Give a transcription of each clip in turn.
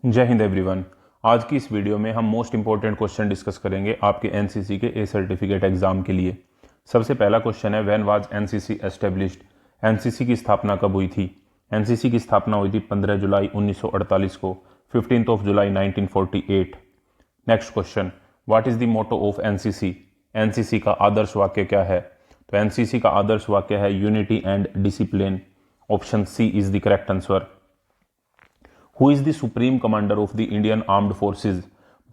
जय हिंद एवरीवन। आज की इस वीडियो में हम मोस्ट इंपॉर्टेंट क्वेश्चन डिस्कस करेंगे आपके एनसीसी के ए सर्टिफिकेट एग्जाम के लिए। सबसे पहला क्वेश्चन है, when was NCC established? NCC की स्थापना कब हुई थी? एनसीसी की स्थापना हुई थी 15 जुलाई 1948 को, 15 जुलाई 1948। Next question, what is the motto of NCC? NCC का आदर्श वाक्य क्या है? तो एनसीसी का आदर्श वाक्य है unity and discipline. Option C is the correct answer. Who is the supreme commander of the Indian armed forces?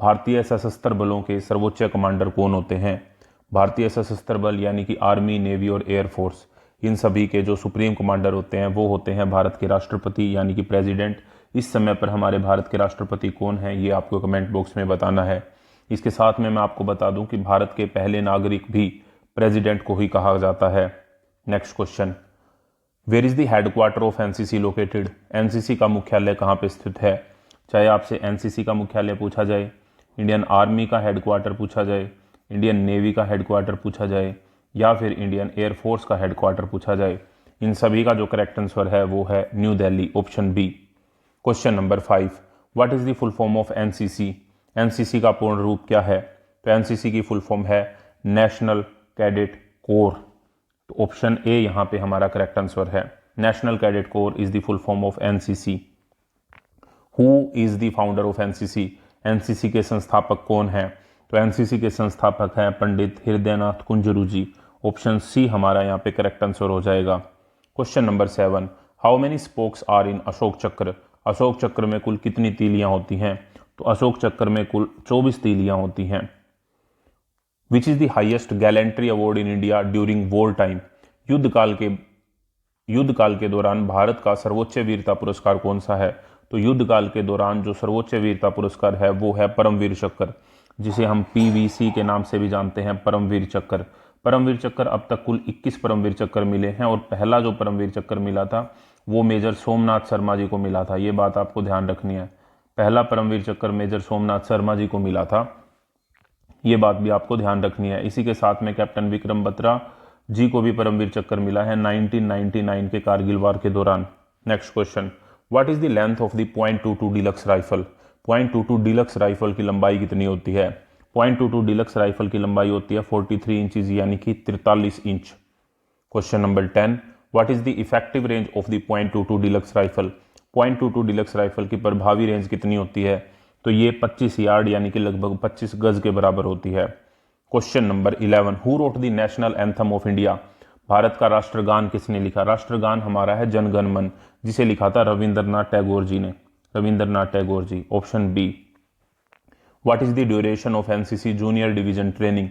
भारतीय सशस्त्र बलों के सर्वोच्च कमांडर कौन होते हैं? भारतीय सशस्त्र बल यानी कि आर्मी, नेवी और एयरफोर्स, इन सभी के जो सुप्रीम कमांडर होते हैं वो होते हैं भारत के राष्ट्रपति यानी कि प्रेसिडेंट। इस समय पर हमारे भारत के राष्ट्रपति कौन है ये आपको कमेंट बॉक्स में बताना है। इसके साथ में मैं आपको बता दूं कि भारत के पहले नागरिक भी प्रेसिडेंट को ही कहा जाता है। Next question, where is the headquarter of NCC located? NCC का मुख्यालय कहाँ पे स्थित है? चाहे आपसे एनसीसी का मुख्यालय पूछा जाए, इंडियन आर्मी का हेडक्वार्टर पूछा जाए, इंडियन नेवी का हेडक्वार्टर पूछा जाए या फिर इंडियन एयरफोर्स का हेडक्वार्टर पूछा जाए, इन सभी का जो करेक्ट आंसर है वो है New Delhi, option B. Question number 5, what is the full form of NCC? NCC का पूर्ण रूप क्या है? तो एनसीसी की फुल फॉर्म है नेशनल कैडेट कोर। तो ऑप्शन ए यहां पे हमारा करेक्ट आंसर है। National Cadet Corps is the full form of NCC. Who is the founder of NCC? NCC के संस्थापक कौन है? तो एनसीसी के संस्थापक हैं पंडित हृदयनाथ कुंजरू जी। ऑप्शन सी हमारा यहाँ पे करेक्ट आंसर हो जाएगा। Question number 7, how many spokes are in Ashoka Chakra? Ashoka चक्र में कुल कितनी तीलियां होती हैं? तो अशोक चक्र में कुल 24 तीलियां होती हैं। विच is the highest gallantry award in India during war time? युद्ध काल के दौरान भारत का सर्वोच्च वीरता पुरस्कार कौन सा है? तो युद्ध काल के दौरान जो सर्वोच्च वीरता पुरस्कार है वो है परमवीर चक्र, जिसे हम पीवीसी के नाम से भी जानते हैं, परमवीर चक्र। परमवीर चक्र अब तक कुल 21 परमवीर चक्र मिले हैं और पहला जो परमवीर चक्र मिला था वो मेजर सोमनाथ शर्मा जी को मिला था। ये बात आपको ध्यान रखनी है, पहला परमवीर चक्र मेजर सोमनाथ शर्मा जी को मिला था, ये बात भी आपको ध्यान रखनी है। इसी के साथ में कैप्टन विक्रम बत्रा जी को भी परमवीर चक्र मिला है 1999 के कारगिल वार के दौरान। Next question, what is the length of the .22 deluxe rifle? .22 deluxe rifle की लंबाई कितनी होती है? .22 डिलक्स राइफल की लंबाई होती है 43 इंचज यानी कि 43 inch. Question number 10, what is the effective range of the .22 deluxe rifle? .22 deluxe rifle की प्रभावी रेंज कितनी होती है? तो ये 25 यार्ड यानी कि लगभग 25 गज के बराबर होती है। Question number 11, who wrote the national anthem of India? Bharat का राष्ट्रगान किसने लिखा? राष्ट्रगान हमारा है जन गण मन, जिसे लिखा था रविंद्रनाथ टैगोर जी ने, Rabindranath Tagore ji, option B. What is the duration of NCC junior division training?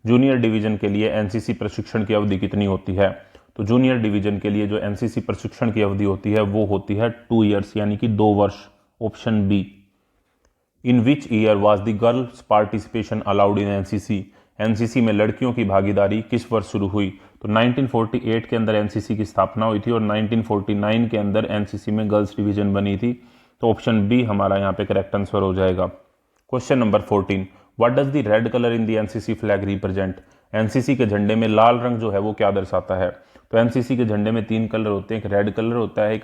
Junior division के लिए एनसीसी प्रशिक्षण की अवधि कितनी होती है? तो जूनियर डिवीजन के लिए जो एनसीसी प्रशिक्षण की अवधि होती है वो होती है 2 ईयर्स यानी कि 2 वर्ष, option B. In which year was the girls participation allowed in NCC? NCC में लड़कियों की भागीदारी किस वर्ष शुरू हुई? तो 1948 के अंदर एनसीसी की स्थापना हुई थी और 1949 के अंदर एनसीसी में गर्ल्स डिवीजन बनी थी। तो ऑप्शन बी हमारा यहाँ पे करेक्ट आंसर हो जाएगा। Question number 14, what does the red colour in the NCC flag represent? NCC के झंडे में लाल रंग जो है वो क्या दर्शाता है? तो एनसीसी के झंडे में 3 कलर होते हैं, एक रेड कलर होता है,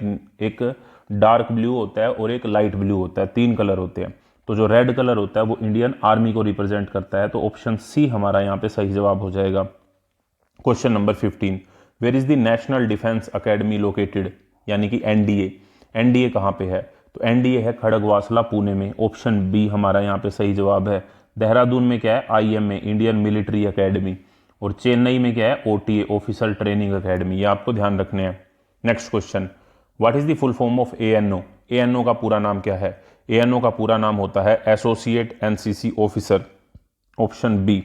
एक डार्क ब्लू होता है और एक लाइट ब्लू होता है, 3 कलर होते हैं। तो जो रेड कलर होता है वो इंडियन आर्मी को रिप्रेजेंट करता है, तो ऑप्शन सी हमारा यहाँ पे सही जवाब हो जाएगा। Question number 15, where is the National Defence Academy located? यानी कि एनडीए, एनडीए कहाँ पे है? तो एनडीए है खड़गवासला, पुणे में, ऑप्शन बी हमारा यहाँ पे सही जवाब है। देहरादून में क्या है? आईएमए, इंडियन मिलिट्री एकेडमी, और चेन्नई में क्या है? ओटीए, ऑफिसर ट्रेनिंग एकेडमी, ये आपको ध्यान रखने हैं। Next question, what is the full form of ANO? ANO का पूरा नाम क्या है? एएनओ का पूरा नाम होता है associate NCC officer, option B,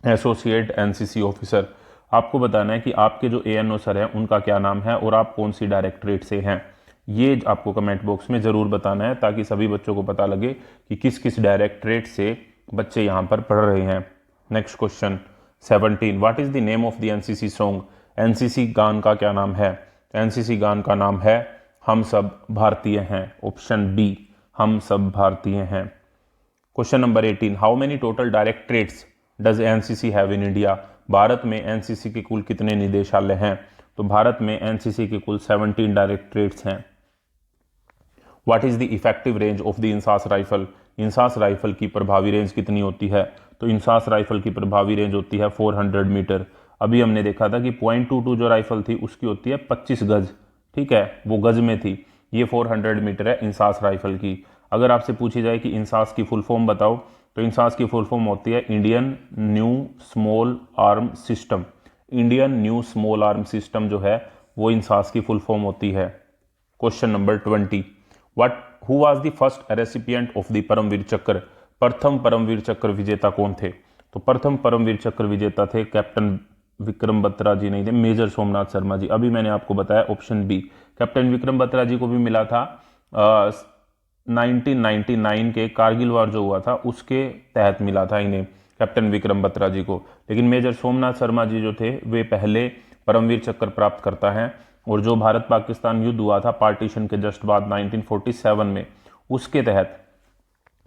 associate NCC officer. आपको बताना है कि आपके जो एएनओ सर हैं उनका क्या नाम है और आप कौन सी डायरेक्टरेट से हैं, ये आपको कमेंट बॉक्स में जरूर बताना है ताकि सभी बच्चों को पता लगे कि किस किस डायरेक्टरेट से बच्चे यहाँ पर पढ़ रहे हैं। Next question 17, what is the name of the NCC song? NCC गान का क्या नाम है? एनसीसी गान का नाम है हम सब भारतीय हैं, ऑप्शन बी, हम सब भारतीय हैं। Question number 18, how many total directorates does NCC have in India? Bharat में एनसीसी के कुल कितने निदेशालय हैं? तो भारत में एनसीसी के कुल 17 डायरेक्टरेट्स हैं। What is the effective range of the INSAS rifle, INSAS rifle की प्रभावी रेंज कितनी होती है, तो इंसास राइफल की प्रभावी रेंज होती है 400 मीटर। अभी हमने देखा था कि .22 जो राइफल थी उसकी होती है 25 गज, ठीक है, वो गज में थी, ये 400 मीटर है इंसास राइफल की। अगर आपसे पूछी जाए कि इंसास की फुल फॉर्म बताओ, तो इंसास की फुल फॉर्म होती है Indian new small arm system. Indian new small arm system जो है वो इंसास की फुल फॉर्म होती है। Question number 20, what who was the first recipient of the Param Vir Chakra, प्रथम परमवीर चक्र विजेता कौन थे, तो प्रथम परमवीर चक्र विजेता थे कैप्टन विक्रम बत्रा जी नहीं थे, मेजर सोमनाथ शर्मा जी। अभी मैंने आपको बताया option B, captain Vikram Batra ji को भी मिला था 1999 के कारगिल वार जो हुआ था उसके तहत मिला था इन्हें, कैप्टन विक्रम बत्रा जी को। लेकिन मेजर सोमनाथ शर्मा जी जो थे वे पहले परमवीर चक्र प्राप्त करता है, और जो भारत पाकिस्तान युद्ध हुआ था पार्टीशन के जस्ट बाद 1947 में, उसके तहत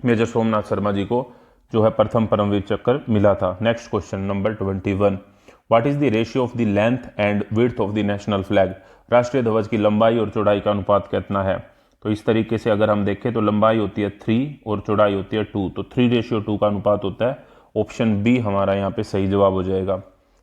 मेजर सोमनाथ शर्मा जी को जो है प्रथम परमवीर चक्र मिला था। Next question number 21, what is the ratio of the length and width of the national flag, राष्ट्रीय ध्वज की लंबाई और चौड़ाई का अनुपात कितना है, तो इस तरीके से अगर हम देखें तो लंबाई होती है 3 और चौड़ाई होती है 2, तो 3:2 का अनुपात होता है। ऑप्शन बी हमारा यहाँ पे सही जवाब हो जाएगा।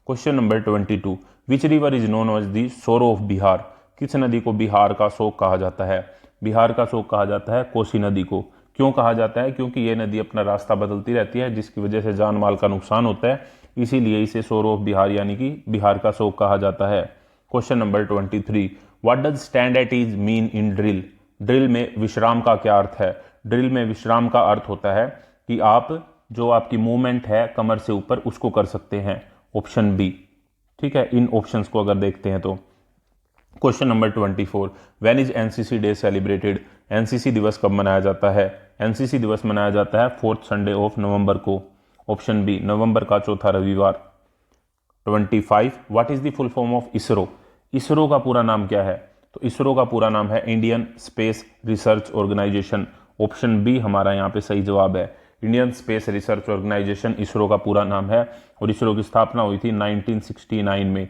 Question number 22, which river is known as the sorrow of Bihar, किस नदी को बिहार का शोक कहा जाता है, बिहार का शोक कहा जाता है कोसी नदी को। क्यों कहा जाता है, क्योंकि ये नदी अपना रास्ता बदलती रहती है जिसकी वजह से जान माल का नुकसान होता है, इसीलिए इसे सोरो ऑफ बिहार यानी कि बिहार का शोक कहा जाता है। Question number 23, what does stand at is mean in drill, drill में विश्राम का क्या अर्थ है, ड्रिल में विश्राम का अर्थ होता है कि आप जो आपकी मूवमेंट है कमर से ऊपर उसको कर सकते हैं, ऑप्शन बी, ठीक है, इन ऑप्शंस को अगर देखते हैं तो। Question number 24, when is NCC day celebrated, NCC दिवस कब मनाया जाता है, एनसीसी दिवस मनाया जाता है 4th संडे ऑफ नवंबर को, ऑप्शन बी, नवंबर का चौथा रविवार। 25, what is the full form of ISRO, ISRO का पूरा नाम क्या है, तो इसरो का पूरा नाम है Indian Space Research Organisation, option B हमारा यहाँ पे सही जवाब है, Indian Space Research Organisation ISRO का पूरा नाम है, और इसरो की स्थापना हुई थी 1969 में।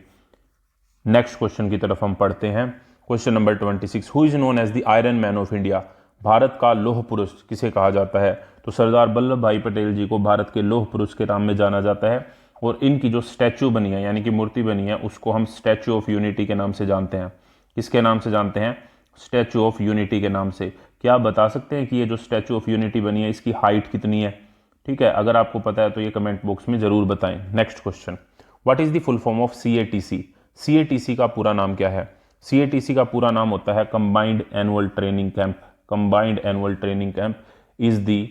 नेक्स्ट क्वेश्चन की तरफ हम पढ़ते हैं। Question number 26, who is known as the iron man of India, Bharat का लौह पुरुष किसे कहा जाता है, तो सरदार वल्लभ भाई पटेल जी को भारत के लौह पुरुष के नाम में जाना जाता है, और इनकी जो स्टैच्यू बनी है यानी कि मूर्ति बनी है उसको हम स्टैच्यू ऑफ यूनिटी के नाम से जानते हैं। किसके नाम से जानते हैं, स्टैच्यू ऑफ यूनिटी के नाम से। क्या आप बता सकते हैं कि ये जो स्टैच्यू ऑफ यूनिटी बनी है इसकी हाइट कितनी है, ठीक है, अगर आपको पता है तो ये कमेंट बॉक्स में जरूर बताएं। Next question, what is the full form of CATC, CATC का पूरा नाम क्या है, सीएटीसी का पूरा नाम होता है combined annual training camp, combined annual training camp is the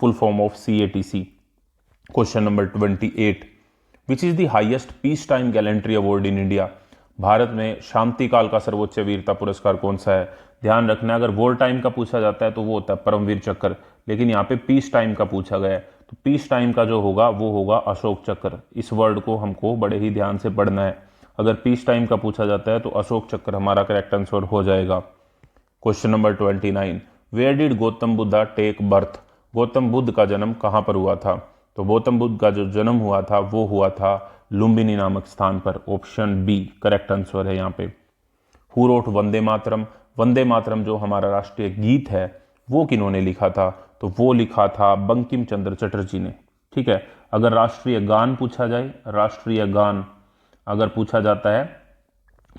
full form of CATC. Question number 28, which is the highest peace time gallantry award in India, Bharat में शांति काल का सर्वोच्च वीरता पुरस्कार कौन सा है। ध्यान रखना अगर वॉर टाइम का पूछा जाता है तो वो होता है परमवीर चक्र, लेकिन यहाँ पे पीस टाइम का पूछा गया है तो पीस टाइम का जो होगा वो होगा अशोक चक्र। इस वर्ड को हमको बड़े ही ध्यान से पढ़ना है, अगर पीस टाइम का पूछा जाता है तो अशोक चक्र हमारा करेक्ट आंसर हो जाएगा। Question number 29, where did Gautam Buddha take birth, Gautam Buddha का जन्म कहाँ पर हुआ था, तो गौतम बुद्ध का जो जन्म हुआ था वो हुआ था लुम्बिनी नामक स्थान पर, ऑप्शन बी करेक्ट आंसर है यहाँ पे। हु रोट वंदे मातरम, वंदे मातरम जो हमारा राष्ट्रीय गीत है वो किन्होंने लिखा था, तो वो लिखा था बंकिम चंद्र चटर्जी ने, ठीक है। अगर राष्ट्रीय गान पूछा जाए, राष्ट्रीय गान अगर पूछा जाता है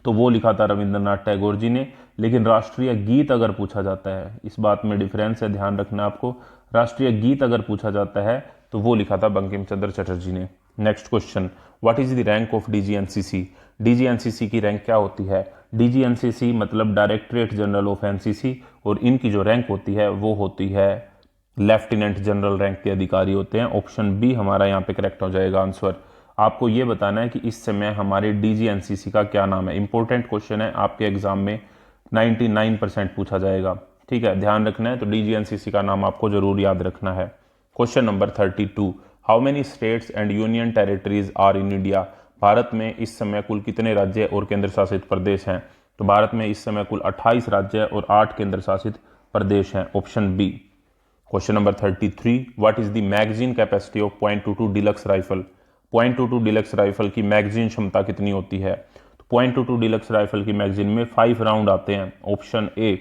तो वो लिखा था रविंद्रनाथ टैगोर जी ने, लेकिन राष्ट्रीय गीत अगर पूछा जाता है, इस बात में डिफरेंस है, ध्यान रखना आपको, राष्ट्रीय गीत अगर पूछा जाता है तो वो लिखा था बंकिम चंद्र चटर्जी ने। Next question, what is the rank of DGNCC, DGNCC की रैंक क्या होती है, डीजीएनसीसी मतलब डायरेक्टरेट जनरल ऑफ एनसीसी, और इनकी जो रैंक होती है वो होती है लेफ्टिनेंट जनरल रैंक के अधिकारी होते हैं, ऑप्शन बी हमारा यहाँ पे करेक्ट हो जाएगा आंसर। आपको ये बताना है कि इस समय हमारे डीजीएनसीसी का क्या नाम है, इंपॉर्टेंट क्वेश्चन है, आपके एग्जाम में 99% पूछा जाएगा, ठीक है, ध्यान रखना है, तो डीजीएनसीसी का नाम आपको जरूर याद रखना है। Question number 32, how many states and union territories are in India, Bharat में इस समय कुल कितने राज्य और केंद्र शासित प्रदेश हैं, तो भारत में इस समय कुल 28 राज्य और 8 केंद्र शासित प्रदेश हैं, option B. Question number 33, what is the magazine capacity of .22 deluxe rifle, .22 deluxe rifle की मैगजीन क्षमता कितनी होती है, तो .22 डिलक्स राइफल की मैगजीन में 5 राउंड आते हैं, option A.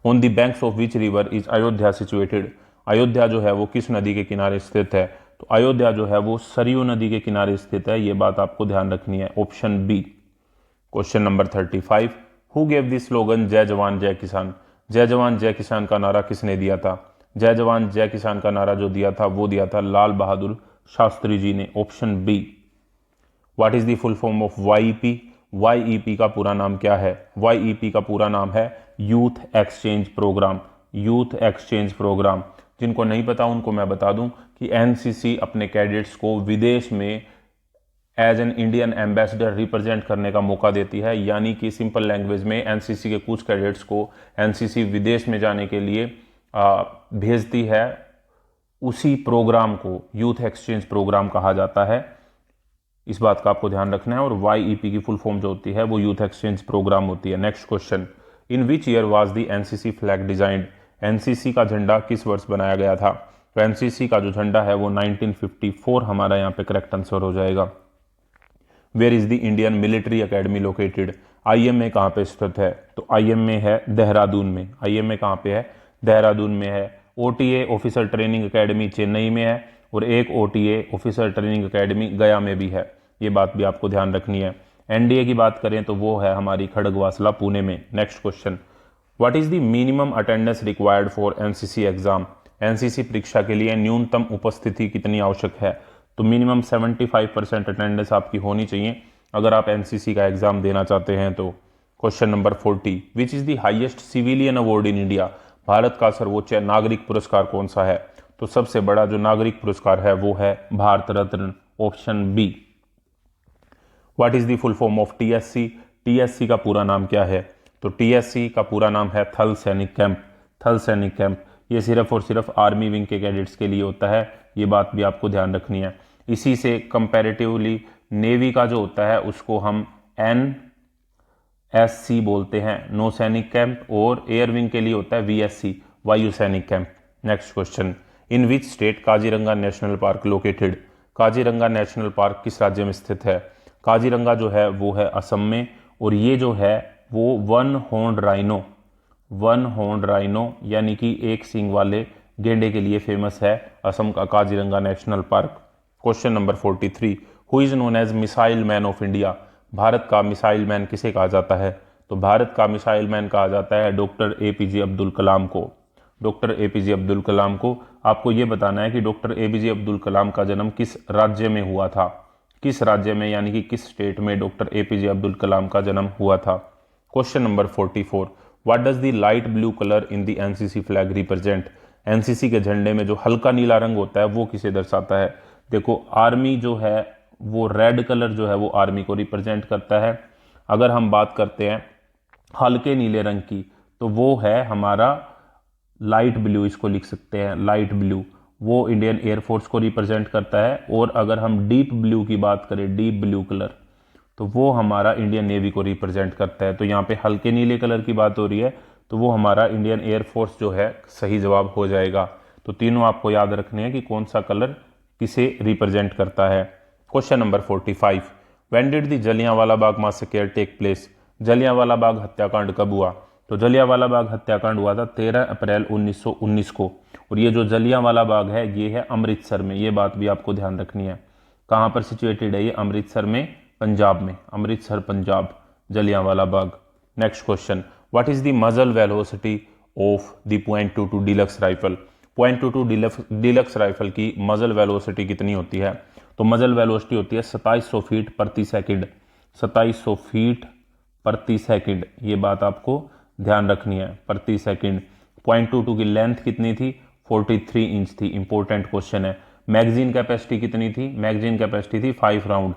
On the banks of which river is Ayodhya situated, Ayodhya जो है वो किस नदी के किनारे स्थित है, तो अयोध्या जो है वो सरयू नदी के किनारे स्थित है, ये बात आपको ध्यान रखनी है, option B. Question number 35, who gave the slogan Jai Jawan जय किसान, जय जवान जय किसान का नारा किसने दिया था, जय जवान जय किसान का नारा जो दिया था वो दिया था लाल बहादुर शास्त्री जी ने, option B. What is the full form of YEP, YEP का पूरा नाम क्या है, वाईईपी का पूरा नाम है youth exchange programme, youth exchange programme. जिनको नहीं पता उनको मैं बता दूं कि एनसीसी अपने कैडेट्स को विदेश में as an Indian ambassador represent करने का मौका देती है, यानी कि सिंपल लैंग्वेज में एनसीसी के कुछ कैडेट्स को एनसीसी विदेश में जाने के लिए भेजती है, उसी प्रोग्राम को यूथ एक्सचेंज प्रोग्राम कहा जाता है। इस बात का आपको ध्यान रखना है। और वाईईपी की फुल फॉर्म जो होती है वो यूथ एक्सचेंज प्रोग्राम होती है। Next question, in which year was the NCC flag designed, NCC का झंडा किस वर्ष बनाया गया था, तो एनसीसी का जो झंडा है वो 1954 हमारा यहाँ पे करेक्ट आंसर हो जाएगा। Where is the Indian military academy located, IMA कहाँ पे स्थित है, तो आईएमए है देहरादून में, आईएमए कहाँ पे है, देहरादून में है। OTA officer training academy Chennai में है और एक ओटीए ऑफिसर ट्रेनिंग अकेडमी गया में भी है, ये बात भी आपको ध्यान रखनी है। एनडीए की बात करें तो वो है हमारी खड़गवासला पुणे में। Next question, what is the minimum attendance required for NCC exam, NCC परीक्षा के लिए न्यूनतम उपस्थिति कितनी आवश्यक है, तो मिनिमम 75% अटेंडेंस आपकी होनी चाहिए अगर आप एनसीसी का एग्जाम देना चाहते हैं तो। Question number 40, which is the highest civilian award in India, Bharat का सर्वोच्च नागरिक पुरस्कार कौन सा है, तो सबसे बड़ा जो नागरिक पुरस्कार है वो है Bharat Ratna, option B. What is the full form of TSC, TSC का पूरा नाम क्या है, तो टीएससी का पूरा नाम है थल सैनिक कैंप, थल सैनिक कैंप। ये सिर्फ और सिर्फ आर्मी विंग के कैडेट्स के लिए होता है, ये बात भी आपको ध्यान रखनी है। इसी से कंपैरेटिवली नेवी का जो होता है उसको हम NSC बोलते हैं, नौ सैनिक कैंप, और एयर विंग के लिए होता है VSC, वायु सैनिक camp. Next question, in which state Kaziranga national park located, Kaziranga national park किस राज्य में स्थित है, काजीरंगा जो है वो है असम में, और ये जो है वो one horn rhino, one horn rhino यानी कि एक सींग वाले गेंडे के लिए फेमस है असम का Kaziranga national park. Question number 43, who is known as missile man of India, Bharat का मिसाइल मैन किसे कहा जाता है, तो भारत का मिसाइल मैन कहा जाता है डॉक्टर APJ अब्दुल कलाम को, डॉक्टर APJ अब्दुल कलाम को। आपको यह बताना है कि डॉक्टर APJ अब्दुल कलाम का जन्म किस राज्य में हुआ था, किस राज्य में यानी कि किस स्टेट में डॉक्टर APJ अब्दुल कलाम का जन्म हुआ था। Question number 44, what does the light blue colour in the NCC flag represent, NCC के झंडे में जो हल्का नीला रंग होता है वो किसे दर्शाता है, देखो आर्मी जो है वो रेड कलर जो है वो आर्मी को रिप्रेजेंट करता है। अगर हम बात करते हैं हल्के नीले रंग की तो वो है हमारा लाइट ब्लू, इसको लिख सकते हैं लाइट ब्लू, वो इंडियन एयरफोर्स को रिप्रेजेंट करता है। और अगर हम डीप ब्लू की बात करें, डीप ब्लू कलर, तो वो हमारा इंडियन नेवी को रिप्रेजेंट करता है। तो यहाँ पे हल्के नीले कलर की बात हो रही है तो वो हमारा इंडियन एयरफोर्स जो है सही जवाब हो जाएगा। तो तीनों आपको याद रखने हैं कि कौन सा कलर किसे रिप्रेजेंट करता है। Question number 45, when did the Jallianwala Bagh massacre take place, Jallianwala Bagh हत्याकांड कब हुआ, तो जलियांवाला बाग हत्याकांड हुआ था 13 अप्रैल 1919 को। और ये जो जलियांवाला बाग है ये है अमृतसर में, ये बात भी आपको ध्यान रखनी है। कहाँ पर सिचुएटेड है ये, अमृतसर में, पंजाब में, Amritsar Punjab, Jallianwala Bagh. Next question, what is the muzzle velocity of the .22 deluxe rifle, .22 deluxe rifle की मजल वेलोसिटी कितनी होती है, तो मजल वेलोसिटी होती है 2700 फीट प्रति सेकंड, 2700 फीट प्रति सेकंड, ये बात आपको ध्यान रखनी है, प्रति सेकंड। .22 की लेंथ कितनी थी, 43 इंच थी, इंपॉर्टेंट क्वेश्चन है। मैगजीन कैपेसिटी कितनी थी, मैगजीन कैपेसिटी थी 5 राउंड,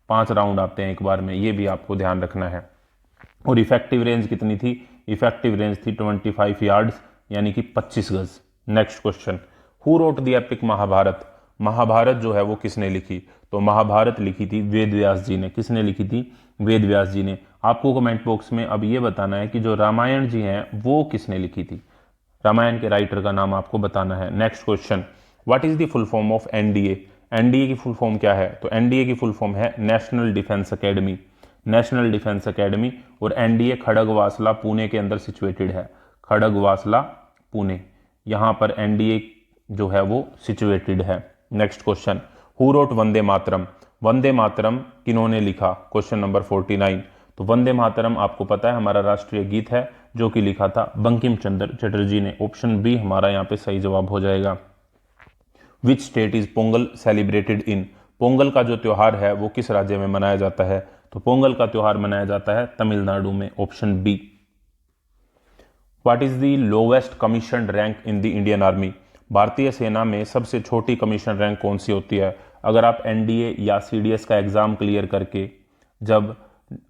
5 राउंड आते हैं एक बार में, ये भी आपको ध्यान रखना है। और इफेक्टिव रेंज कितनी थी, इफेक्टिव रेंज थी 25 यार्ड्स यानी कि 25 गज। Next question, who wrote the epic Mahabharata, Mahabharata जो है वो किसने लिखी, तो महाभारत लिखी थी वेद व्यास जी ने, किसने लिखी थी, वेद व्यास जी ने। आपको कमेंट बॉक्स में अब ये बताना है कि जो रामायण जी हैं वो किसने लिखी थी, रामायण के राइटर का नाम आपको बताना है। Next question, what is the full form of NDA, NDA की फुल फॉर्म क्या है, तो एनडीए की फुल फॉर्म है national defence academy, national defence academy. और एनडीए खड़गवासला पुणे के अंदर सिचुएटेड है, खड़गवासला, पुणे। यहाँ पर एनडीए जो है वो सिचुएटेड है। Next question, who road Vande Mataram? Vande Mataram किन्होंने लिखा? Question number 49। तो वंदे मातरम आपको पता है हमारा राष्ट्रीय गीत है, जो कि लिखा था बंकिम चंद्र चटर्जी ने। ऑप्शन बी हमारा यहाँ पे सही जवाब हो जाएगा। Which state is Pongal celebrated in? Pongal का जो त्योहार है वो किस राज्य में मनाया जाता है? तो पोंगल का त्योहार मनाया जाता है तमिलनाडु में। Option B. What is the lowest commission rank in the Indian army? भारतीय सेना में सबसे छोटी कमीशन रैंक कौन सी होती है? अगर आप एनडीए या सीडीएस का एग्जाम क्लियर करके जब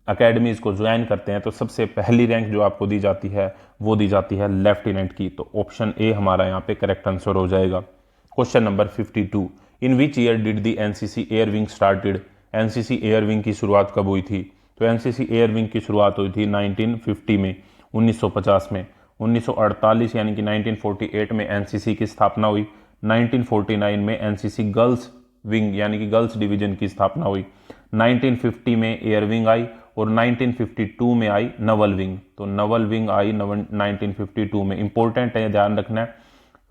अकेडमीज को ज्वाइन करते हैं तो सबसे पहली रैंक जो आपको दी जाती है वो दी जाती है लेफ्टिनेंट की। तो ऑप्शन ए हमारा यहाँ पे करेक्ट आंसर हो जाएगा। Question number 52, in which year did the NCC air wing started? NCC air wing की शुरुआत कब हुई थी? तो एनसीसी एयर विंग की शुरुआत हुई थी 1950 में, 1950 में। 1948 यानी कि 1948 में एनसीसी की स्थापना हुई। 1949 में एनसीसी गर्ल्स विंग यानी कि गर्ल्स डिवीजन की स्थापना हुई। 1950 में एयर विंग आई और 1952 में आई नवल विंग। तो नवल विंग आई 1952 में। इंपॉर्टेंट है, ध्यान रखना है।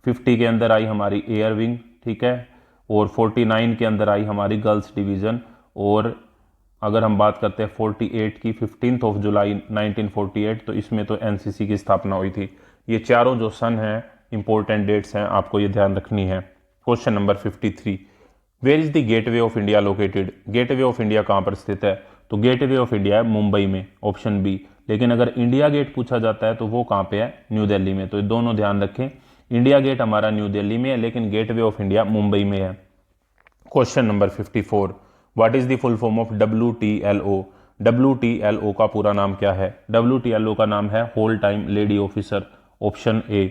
50 के अंदर आई हमारी एयर विंग, ठीक है, और 49 के अंदर आई हमारी गर्ल्स डिवीजन। और अगर हम बात करते हैं 48 की, 15 जुलाई 1948, तो इसमें तो एनसीसी की स्थापना हुई थी। ये चारों जो सन हैं इंपॉर्टेंट डेट्स हैं, आपको ये ध्यान रखनी है। Question number 53, where is the gateway of India located? Gateway of India कहाँ पर स्थित है? तो गेटवे ऑफ इंडिया है मुंबई में। Option B. लेकिन अगर इंडिया गेट पूछा जाता है तो वो कहाँ पे है? न्यू दिल्ली में। तो ये दोनों ध्यान रखें, इंडिया गेट हमारा न्यू दिल्ली में है लेकिन गेटवे ऑफ इंडिया मुंबई में है। Question number 54, what is the full form of WTLO? WTLO का पूरा नाम क्या है? WTLO का नाम है whole time lady officer. Option A.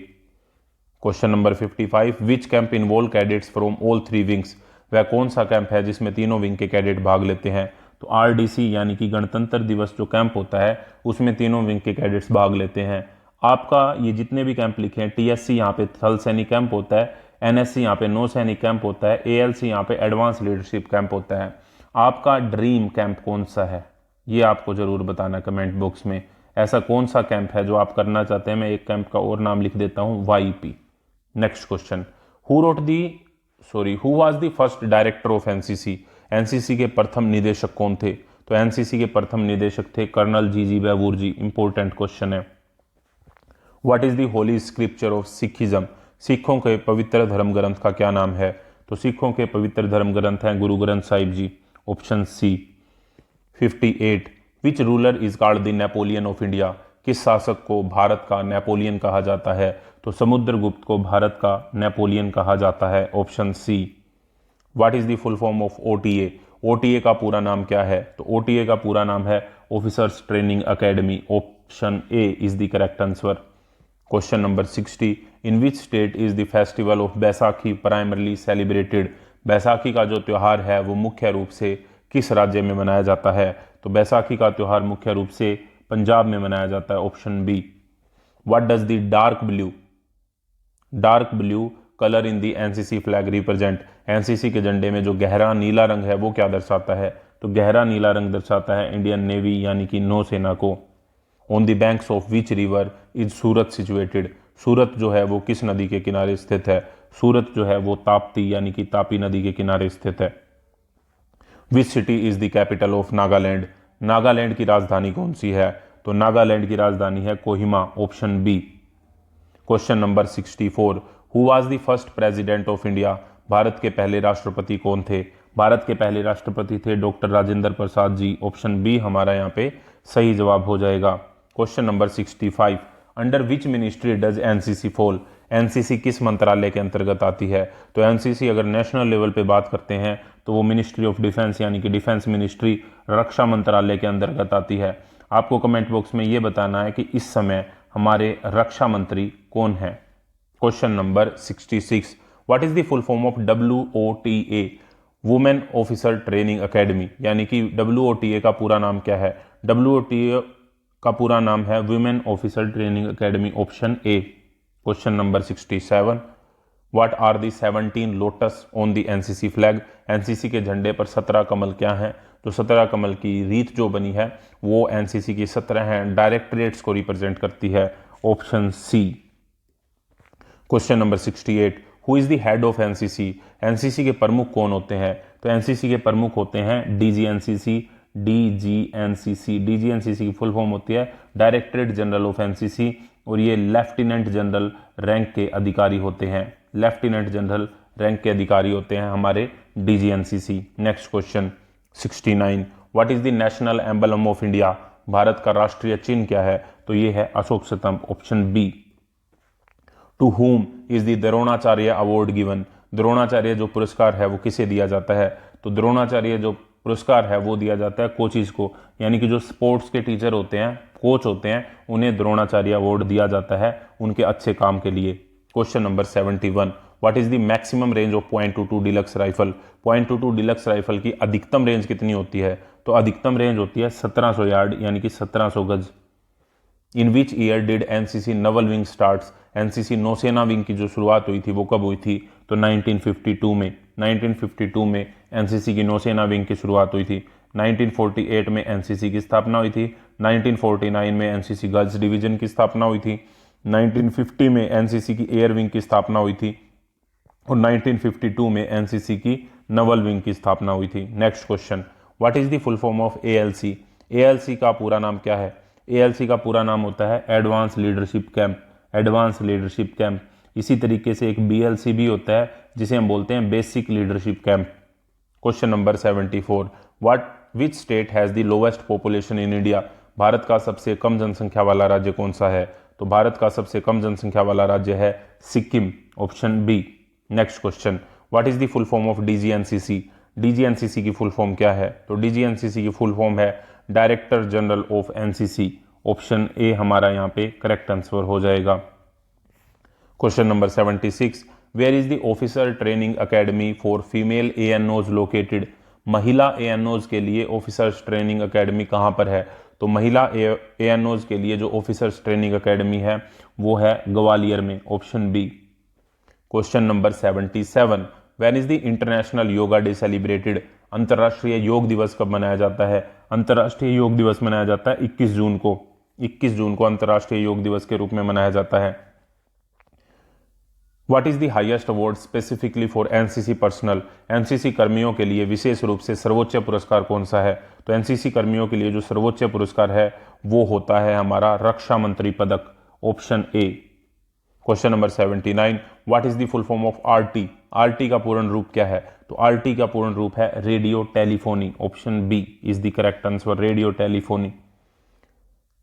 Question number 55, which camp involve cadets from all 3 wings? वह कौन सा कैंप है जिसमें तीनों विंग के कैडेट भाग लेते हैं? तो आरडीसी यानी कि गणतंत्र दिवस जो कैंप होता है उसमें तीनों विंग के कैडेट्स भाग लेते हैं। आपका ये जितने भी कैंप लिखे हैं, टीएससी यहाँ पे थल सैनिक कैंप होता है, एनएससी यहाँ पे नौ सैनिक कैंप होता है, एएलसी यहाँ पे एडवांस लीडरशिप कैंप होता है। आपका ड्रीम कैंप कौन सा है ये आपको जरूर बताना कमेंट बॉक्स में। ऐसा कौन सा कैंप है जो आप करना चाहते हैं? मैं एक कैंप का और नाम लिख देता हूँ, YP. Next question, who was the first director of NCC? NCC के प्रथम निदेशक कौन थे? तो एनसीसी के प्रथम निदेशक थे कर्नल जीजी बैबूर जी। इंपॉर्टेंट क्वेश्चन है। What is the Holi scripture of Sikhism? सिखों के पवित्र धर्म ग्रंथ का क्या नाम है? तो सिखों के पवित्र धर्म ग्रंथ हैं Guru Granth Sahib ji. Option C. 58, which ruler is called the Napoleon of India? किस शासक को भारत का नेपोलियन कहा जाता है? तो समुद्रगुप्त को भारत का नेपोलियन कहा जाता है। Option C. What is the full form of OTA? OTA का पूरा नाम क्या है? तो ओटीए का पूरा नाम है officers training academy. Option A is the correct answer. Question number 60, in which state is the festival of Baisakhi primarily celebrated? Baisakhi का जो त्यौहार है वो मुख्य रूप से किस राज्य में मनाया जाता है? तो बैसाखी का त्यौहार मुख्य रूप से पंजाब में मनाया जाता है। Option B. What does the dark blue colour in the NCC flag represent? NCC के झंडे में जो गहरा नीला रंग है वो क्या दर्शाता है? तो गहरा नीला रंग दर्शाता है इंडियन नेवी यानी कि नौसेना को। On the banks of which river is Surat situated? Surat जो है वो किस नदी के किनारे स्थित है? सूरत जो है वो ताप्ती यानी कि तापी नदी के किनारे स्थित है। विच city is the capital of Nagaland? Nagaland की राजधानी कौन सी है? तो नागालैंड की राजधानी है Kohima. Option B. Question number 64, who was the first president of India? Bharat के पहले राष्ट्रपति कौन थे? भारत के पहले राष्ट्रपति थे doctor Rajendra Prasad ji. Option B हमारा यहाँ पे सही जवाब हो जाएगा। Question number 65, under which ministry does NCC fall? NCC किस मंत्रालय के अंतर्गत आती है? तो एनसीसी अगर नेशनल लेवल पे बात करते हैं तो वो मिनिस्ट्री ऑफ डिफेंस यानी कि डिफेंस मिनिस्ट्री रक्षा मंत्रालय के अंतर्गत आती है। आपको कमेंट बॉक्स में ये बताना है कि इस समय हमारे रक्षा मंत्री कौन है। Question number 66, what is the full form of WOTA? Women officer training academy, यानी कि WOTA का पूरा नाम क्या है? WOTA का पूरा नाम है women officer training academy. Option A. Question number 67, what are the 17 lotus on the NCC flag? NCC के झंडे पर 17 कमल क्या हैं? तो 17 कमल की रीत जो बनी है वो एनसीसी की 17 हैं डायरेक्टरेट्स को रिप्रेजेंट करती है। Option C. Question number 68, who is the head of NCC? NCC के प्रमुख कौन होते हैं? तो एनसीसी के प्रमुख होते हैं डीजीएनसीसी। डीजीएनसीसी की फुल फॉर्म होती है डायरेक्टरेट जनरल ऑफ एनसीसी, और ये लेफ्टिनेंट जनरल रैंक के अधिकारी होते हैं। लेफ्टिनेंट जनरल रैंक के अधिकारी होते हैं हमारे DGNCC. Next question 69, what is the national emblem of India? Bharat का राष्ट्रीय चिन्ह क्या है? तो ये है अशोक स्तंभ, option B. To whom is the Dronacharya award given? Dronacharya जो पुरस्कार है वो किसे दिया जाता है? तो द्रोणाचार्य जो पुरस्कार है वो दिया जाता है कोचिज को, यानी कि जो स्पोर्ट्स के टीचर होते हैं, कोच होते हैं, उन्हें द्रोणाचार्य अवार्ड दिया जाता है उनके अच्छे काम के लिए। Question number 71, what is the maximum range of .22 deluxe rifle? .22 deluxe rifle की अधिकतम रेंज कितनी होती है? तो अधिकतम रेंज होती है 1700 यार्ड, यानी कि 1700 गज। In which year did NCC naval wing starts? NCC नौसेना विंग की जो शुरुआत हुई थी वो कब हुई थी? तो 1952 में। 1952 में एनसीसी की नौसेना विंग की शुरुआत हुई थी। 1948 में एनसीसी की स्थापना हुई थी। 1949 में एनसीसी गर्ल्स डिवीजन की स्थापना हुई थी। 1950 में एनसीसी की एयर विंग की स्थापना हुई थी, और 1952 में एनसीसी की नवल विंग की स्थापना हुई थी। Next question, what is the full form of ALC? ALC का पूरा नाम क्या है? एएलसी का पूरा नाम होता है advance leadership camp. Advance leadership camp. इसी तरीके से एक बीएलसी भी होता है जिसे हम बोलते हैं basic leadership camp. Question number 74, what which state has the lowest population in India? Bharat का सबसे कम जनसंख्या वाला राज्य कौन सा है? तो भारत का सबसे कम जनसंख्या वाला राज्य है Sikkim, option B. Next question, what is the full form of DGNCC? DGNCC की फुल फॉर्म क्या है? तो डीजीएनसीसी की फुल फॉर्म है director general of NCC, option A हमारा यहाँ पे करेक्ट आंसर हो जाएगा। Question number 76, where is the officer training academy for female ANOs located? महिला एएनओज के लिए ऑफिसर्स ट्रेनिंग अकेडमी कहाँ पर है? तो महिला एएनओज के लिए जो ऑफिसर्स ट्रेनिंग अकेडमी है वो है ग्वालियर में, option B. Question number 77, when is the international yoga day celebrated? अंतर्राष्ट्रीय योग दिवस कब मनाया जाता है? अंतर्राष्ट्रीय योग दिवस मनाया जाता है 21 जून को। 21 जून को अंतर्राष्ट्रीय योग दिवस के रूप में मनाया जाता है। What is the highest award specifically for NCC personal? NCC कर्मियों के लिए विशेष रूप से सर्वोच्च पुरस्कार कौन सा है? तो एनसीसी कर्मियों के लिए जो सर्वोच्च पुरस्कार है वो होता है हमारा रक्षा मंत्री पदक, option A. Question number 79, what is the full form of RT? RT का पूर्ण रूप क्या है? तो आरटी का पूर्ण रूप है radio telephony, option B is the correct answer, radio telephony.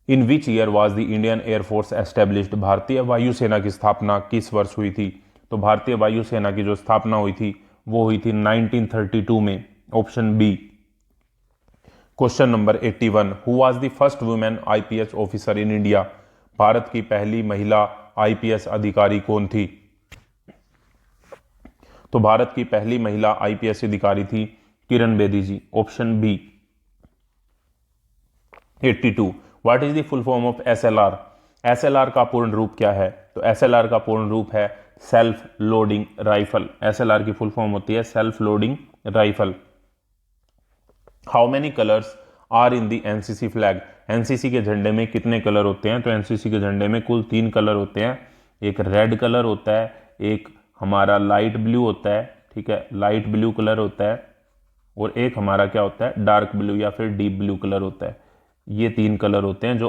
In which year was the Indian air force established? भारतीय वायुसेना की स्थापना किस वर्ष हुई थी? तो भारतीय वायुसेना की जो स्थापना हुई थी वो हुई थी 1932 में, option B. Question number 81, who was the first women IPS officer in India? Bharat की पहली महिला आईपीएस अधिकारी कौन थी? तो भारत की पहली महिला आईपीएस अधिकारी थी Kiran Bedi ji, option B. 82, what is the full form of SLR? SLR का पूर्ण रूप क्या है? तो एसएलआर का पूर्ण रूप है सेल्फ लोडिंग राइफल। एसएलआर की फुल फॉर्म होती है self loading rifle. How many colours are in the NCC flag? NCC के झंडे में कितने कलर होते हैं? तो एनसीसी के झंडे में कुल 3 कलर होते हैं। एक रेड कलर होता है, एक हमारा लाइट ब्लू होता है, ठीक है, लाइट ब्लू कलर होता है, और एक हमारा क्या होता है डार्क ब्लू या फिर डीप ब्लू कलर होता है। ये 3 कलर होते हैं जो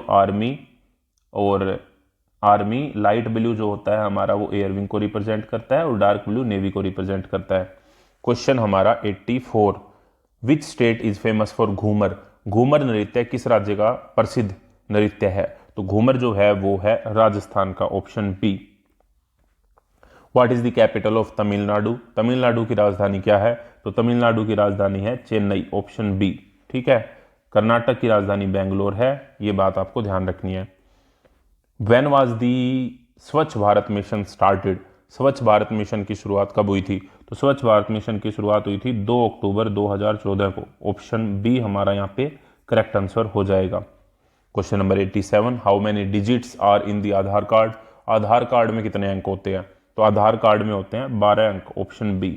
आर्मी लाइट ब्लू जो होता है हमारा वो एयर विंग को रिप्रेजेंट करता है, और डार्क ब्लू नेवी को रिप्रेजेंट करता है। क्वेश्चन हमारा 84, which state is famous for Ghoomar? Ghoomar नृत्य किस राज्य का प्रसिद्ध नृत्य है? तो घूमर जो है वो है राजस्थान का, option B. What is the capital of Tamil Nadu? Tamil Nadu की राजधानी क्या है? तो तमिलनाडु की राजधानी है चेन्नई, ऑप्शन बी। ठीक है, कर्नाटक की राजधानी बेंगलोर है, ये बात आपको ध्यान रखनी है। व्हेन वाज दी स्वच्छ भारत मिशन स्टार्टेड? स्वच्छ भारत मिशन की शुरुआत कब हुई थी? तो स्वच्छ भारत मिशन की शुरुआत हुई थी 2 अक्टूबर 2014 को, ऑप्शन बी हमारा यहाँ पे करेक्ट आंसर हो जाएगा। Question number 87, how many digits are in the Aadhaar card? Aadhaar card में कितने अंक होते हैं? तो आधार कार्ड में होते हैं 12 अंक, option B.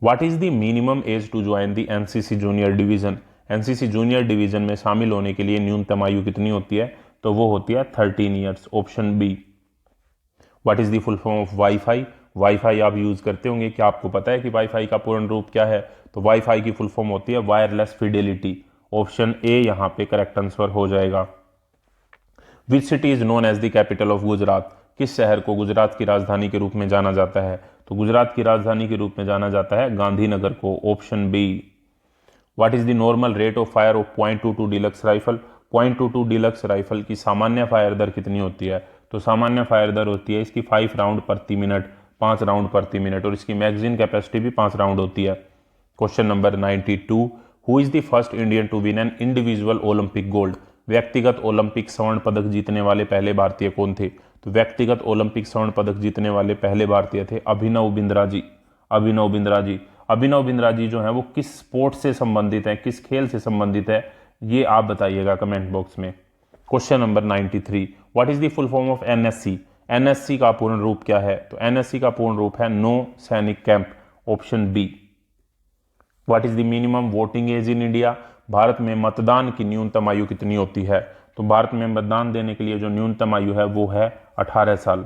What is the minimum age to join the NCC junior division? NCC junior division में शामिल होने के लिए न्यूनतम आयु कितनी होती है? तो वो होती है 13 years, option B. What is the full form of wifi? Wifi आप यूज करते होंगे, क्या आपको पता है कि वाईफाई का पूर्ण रूप क्या है? तो वाईफाई की फुल फॉर्म होती है वायरलेस फिडेलिटी, ऑप्शन ए यहाँ पे करेक्ट आंसर हो जाएगा। Which city is known as the capital of Gujarat? किस शहर को गुजरात की राजधानी के रूप में जाना जाता है? तो गुजरात की राजधानी के रूप में जाना जाता है गांधीनगर को, option B. What is the normal rate of fire of .22 deluxe rifle? .22 deluxe rifle की सामान्य फायर दर कितनी होती है? तो सामान्य फायर दर होती है इसकी 5 राउंड प्रति मिनट, 5 राउंड प्रति मिनट, और इसकी मैगजीन कैपेसिटी भी 5 राउंड होती है। Question number 92, who is the first Indian to win an individual Olympic gold? व्यक्तिगत ओलंपिक स्वर्ण पदक जीतने वाले पहले भारतीय कौन थे? तो व्यक्तिगत ओलंपिक स्वर्ण पदक जीतने वाले पहले भारतीय थे अभिनव बिंद्रा जी। अभिनव बिंद्रा जी, अभिनव बिंद्रा जी जो है वो किस स्पोर्ट से संबंधित है, किस खेल से संबंधित है, ये आप बताइएगा कमेंट बॉक्स में। Question number 93, what is the full form of NSC? NSC का पूर्ण रूप क्या है? तो एनएससी का पूर्ण रूप है Nau Sainik camp, option B. What is the minimum voting age in India? Bharat में मतदान की न्यूनतम आयु कितनी होती है? तो भारत में मतदान देने के लिए जो न्यूनतम आयु है वो है 18 साल।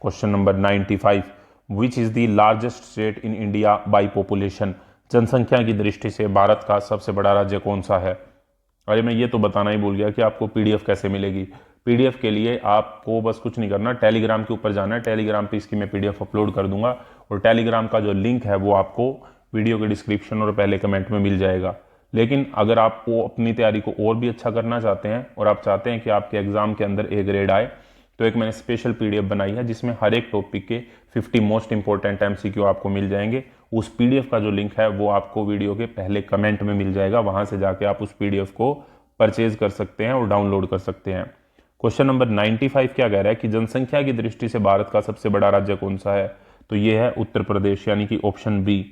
Question number 95, which is the largest state in India by population? जनसंख्या की दृष्टि से भारत का सबसे बड़ा राज्य कौन सा है? अरे मैं ये तो बताना ही भूल गया कि आपको पीडीएफ कैसे मिलेगी। पीडीएफ के लिए आपको बस कुछ नहीं करना, टेलीग्राम के ऊपर जाना है, टेलीग्राम पे इसकी मैं पीडीएफ अपलोड कर दूंगा, और टेलीग्राम का जो लिंक है वो आपको वीडियो के डिस्क्रिप्शन और पहले कमेंट में मिल जाएगा। लेकिन अगर आपको अपनी तैयारी को और भी अच्छा करना चाहते हैं और आप चाहते हैं कि आपके एग्जाम के अंदर ए ग्रेड आए, तो एक मैंने स्पेशल पीडीएफ बनाई है जिसमें हर एक टॉपिक के 50 मोस्ट इंपॉर्टेंट एमसीक्यू आपको मिल जाएंगे। उस पीडीएफ का जो लिंक है वो आपको वीडियो के पहले कमेंट में मिल जाएगा, वहां से जाके आप उस पीडीएफ को परचेज कर सकते हैं और डाउनलोड कर सकते हैं। क्वेश्चन नंबर 95 क्या कह रहा है कि जनसंख्या की दृष्टि से भारत का सबसे बड़ा राज्य कौन सा है? तो ये है उत्तर प्रदेश, यानी कि option B.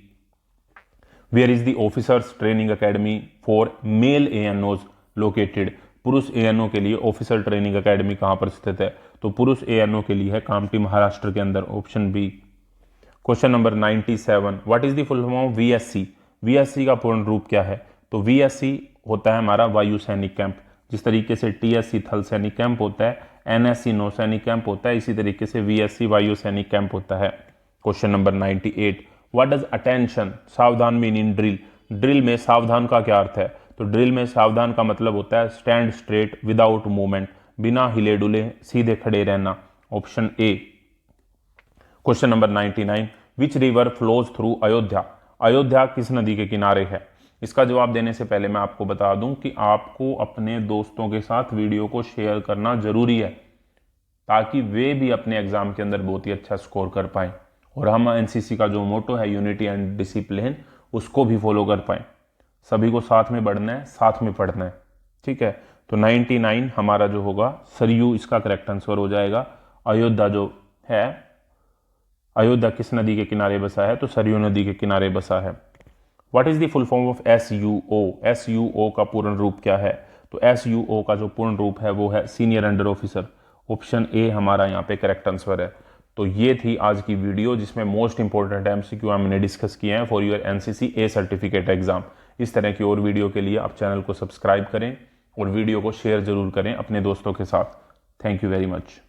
Where is the officers training academy for male ANOs located? पुरुष एएनओ के लिए ऑफिसर ट्रेनिंग अकेडमी कहां पर स्थित है? तो पुरुष एएनओ के लिए है कामठी, महाराष्ट्र के अंदर, option B. Question number 97, what is the full form of VSC? VSC का पूर्ण रूप क्या है? तो वीएससी होता है हमारा वायु सैनिक कैंप। जिस तरीके से टीएससी थल सैनिक कैंप होता है, एनएससी नौ सैनिक कैंप होता है, इसी तरीके से वीएससी वायु सैनिक कैंप होता है। Question number 98, what does attention सावधान मीन इन ड्रिल? ड्रिल में सावधान का क्या अर्थ है? तो ड्रिल में सावधान का मतलब होता है स्टैंड स्ट्रेट विदाउट मूवमेंट, बिना हिले डुले सीधे खड़े रहना, option A. Question number 99, which river flows through Ayodhya? Ayodhya किस नदी के किनारे है? इसका जवाब देने से पहले मैं आपको बता दूं कि आपको अपने दोस्तों के साथ वीडियो को शेयर करना जरूरी है, ताकि वे भी अपने एग्जाम के अंदर बहुत ही अच्छा स्कोर कर पाएं, और हम एनसीसी का जो मोटो है यूनिटी एंड डिसिप्लिन, उसको भी फॉलो कर पाएं। सभी को साथ में बढ़ना है, साथ में पढ़ना है, ठीक है। तो 99 हमारा जो होगा सरयू, इसका करेक्ट आंसर हो जाएगा। अयोध्या जो है, अयोध्या किस नदी के किनारे बसा है? तो सरयू नदी के किनारे बसा है। What is the full form of SUO? SUO का पूर्ण रूप क्या है? तो एसयूओ का जो पूर्ण रूप है वो है senior under officer, option A हमारा यहाँ पे करेक्ट आंसर है। तो ये थी आज की वीडियो जिसमें मोस्ट इंपॉर्टेंट एमसीक्यू हमने डिस्कस किए हैं for your NCC A certificate exam. इस तरह की और वीडियो के लिए आप चैनल को सब्सक्राइब करें और वीडियो को शेयर जरूर करें अपने दोस्तों के साथ। Thank you very much.